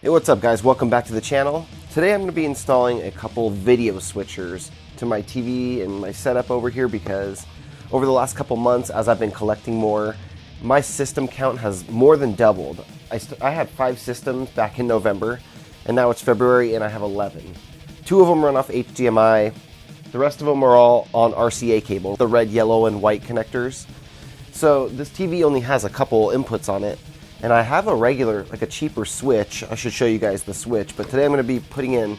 Hey, what's up guys? Welcome back to the channel. Today I'm going to be installing a couple video switchers to my TV and my setup over here because over the last couple months as I've been collecting more, my system count has more than doubled. I had 5 systems back in November and now it's February and I have 11. 2 of them run off HDMI. The rest of them are all on RCA cable, the red, yellow, and white connectors. So this TV only has a couple inputs on it. And I have a regular, like a cheaper switch. I should show you guys the switch, but today I'm going to be putting in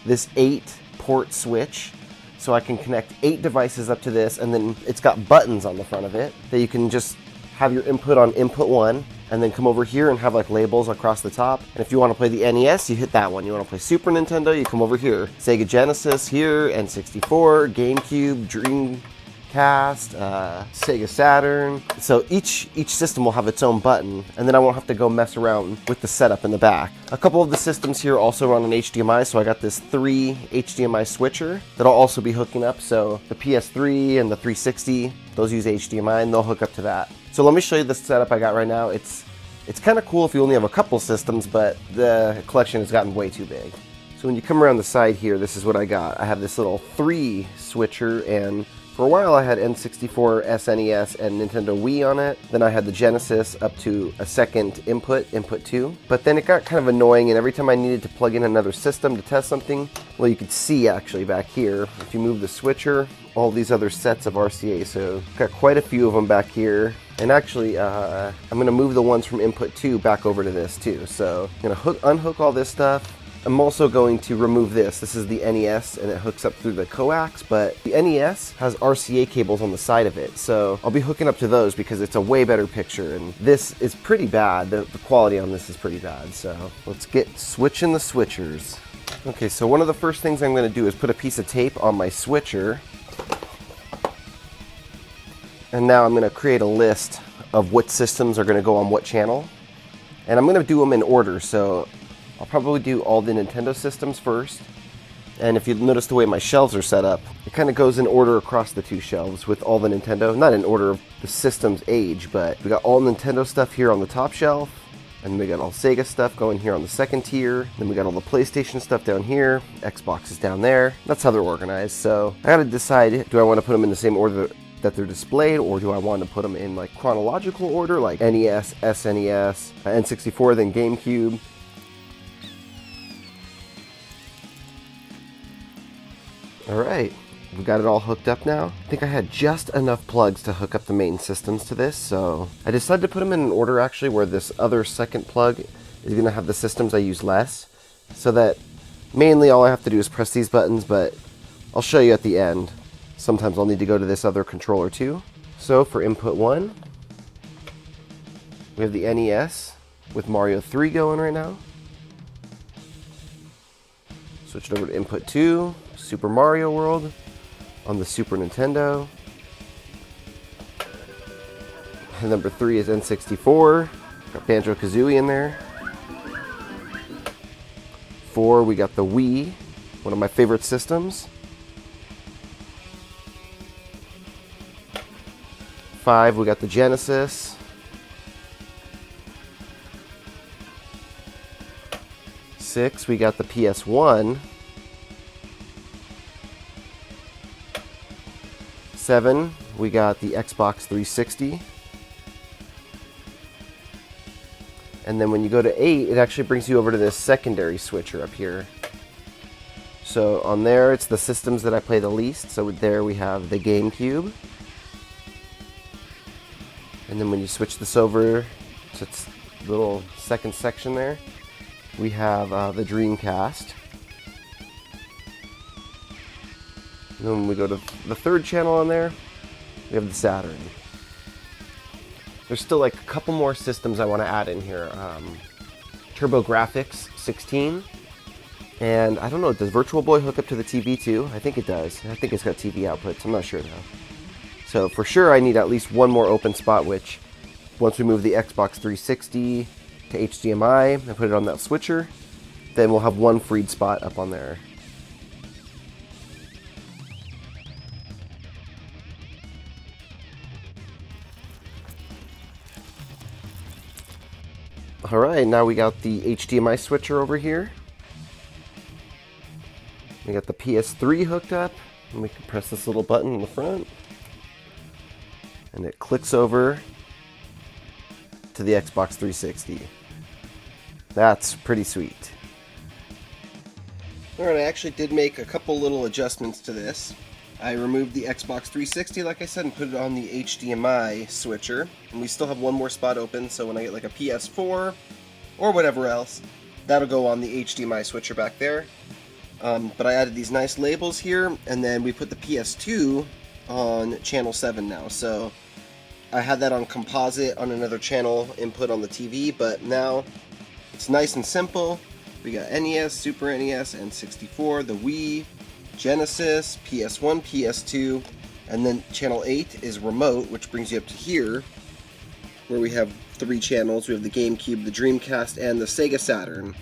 this 8-port switch so I can connect 8 devices up to this, and then it's got buttons on the front of it that you can just have your input on input 1 and then come over here and have like labels across the top. And if you want to play the NES, you hit that one. You want to play Super Nintendo, you come over here. Sega Genesis here, N64, GameCube, Dreamcast, Sega Saturn. So each system will have its own button, and then I won't have to go mess around with the setup in the back. A couple of the systems here also run on HDMI, so I got this 3 HDMI switcher that I'll also be hooking up. So the PS3 and the 360, those use HDMI and they'll hook up to that. So let me show you the setup I got right now. It's kind of cool if you only have a couple systems, but the collection has gotten way too big. So when you come around the side here, this is what I got. I have this little 3 switcher, and for a while I had N64, SNES, and Nintendo Wii on it. Then I had the Genesis up to a second input 2. But then it got kind of annoying, and every time I needed to plug in another system to test something, well, you could see actually back here, if you move the switcher, all these other sets of RCA. So got quite a few of them back here. And actually, I'm going to move the ones from input 2 back over to this too. So I'm going to unhook all this stuff. I'm also going to remove this. This is the NES and it hooks up through the coax, but the NES has RCA cables on the side of it. So I'll be hooking up to those because it's a way better picture, and this is pretty bad. The quality on this is pretty bad. So let's get switching the switchers. Okay, so one of the first things I'm going to do is put a piece of tape on my switcher. And now I'm going to create a list of what systems are going to go on what channel. And I'm going to do them in order, so I'll probably do all the Nintendo systems first. And if you notice the way my shelves are set up, it kind of goes in order across the 2 shelves with all the Nintendo. Not in order of the system's age, but we got all Nintendo stuff here on the top shelf. And we got all Sega stuff going here on the second tier. Then we got all the PlayStation stuff down here. Xbox is down there. That's how they're organized. So I got to decide, do I want to put them in the same order that they're displayed, or do I want to put them in like chronological order, like NES, SNES, N64, then GameCube. Alright, we got it all hooked up now. I think I had just enough plugs to hook up the main systems to this, so I decided to put them in an order actually where this other second plug is going to have the systems I use less, so that mainly all I have to do is press these buttons, but I'll show you at the end. Sometimes I'll need to go to this other controller too. So for input 1, we have the NES with Mario 3 going right now. Switch it over to input 2, Super Mario World on the Super Nintendo. And number 3 is N64. Got Banjo-Kazooie in there. 4, we got the Wii, one of my favorite systems. 5, we got the Genesis. 6, we got the PS1. 7, we got the Xbox 360. And then when you go to 8, it actually brings you over to this secondary switcher up here. So on there, it's the systems that I play the least. So there we have the GameCube. And then when you switch this over to its little second section there, we have the Dreamcast. And then when we go to the 3rd channel on there, we have the Saturn. There's still like a couple more systems I want to add in here. TurboGrafx 16. And I don't know, does Virtual Boy hook up to the TV too? I think it does. I think it's got TV outputs. I'm not sure though. So for sure I need at least one more open spot, which once we move the Xbox 360 to HDMI and put it on that switcher, then we'll have one freed spot up on there. Alright, now we got the HDMI switcher over here. We got the PS3 hooked up, and we can press this little button in the front, and it clicks over to the Xbox 360. That's pretty sweet. Alright, I actually did make a couple little adjustments to this. I removed the Xbox 360, like I said, and put it on the HDMI switcher. And we still have one more spot open, so when I get like a PS4 or whatever else, that'll go on the HDMI switcher back there. But I added these nice labels here, and then we put the PS2 on channel 7 now. So I had that on composite on another channel input on the TV, but now it's nice and simple. We got NES, Super NES, and 64, the Wii, Genesis, PS1, PS2, and then channel 8 is remote, which brings you up to here, where we have 3 channels. We have the GameCube, the Dreamcast, and the Sega Saturn.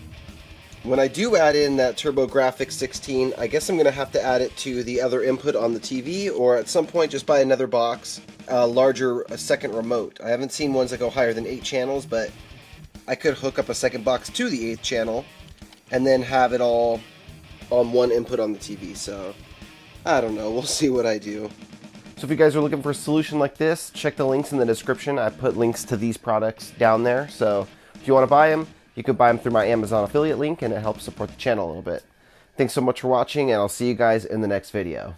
When I do add in that TurboGrafx 16, I guess I'm going to have to add it to the other input on the TV, or at some point just buy another box, a second remote. I haven't seen ones that go higher than 8 channels, but I could hook up a second box to the 8th channel, and then have it all on one input on the TV. So I don't know, we'll see what I do. So if you guys are looking for a solution like this, check the links in the description. I put links to these products down there, so if you want to buy them, you can buy them through my Amazon affiliate link, and it helps support the channel a little bit. Thanks so much for watching, and I'll see you guys in the next video.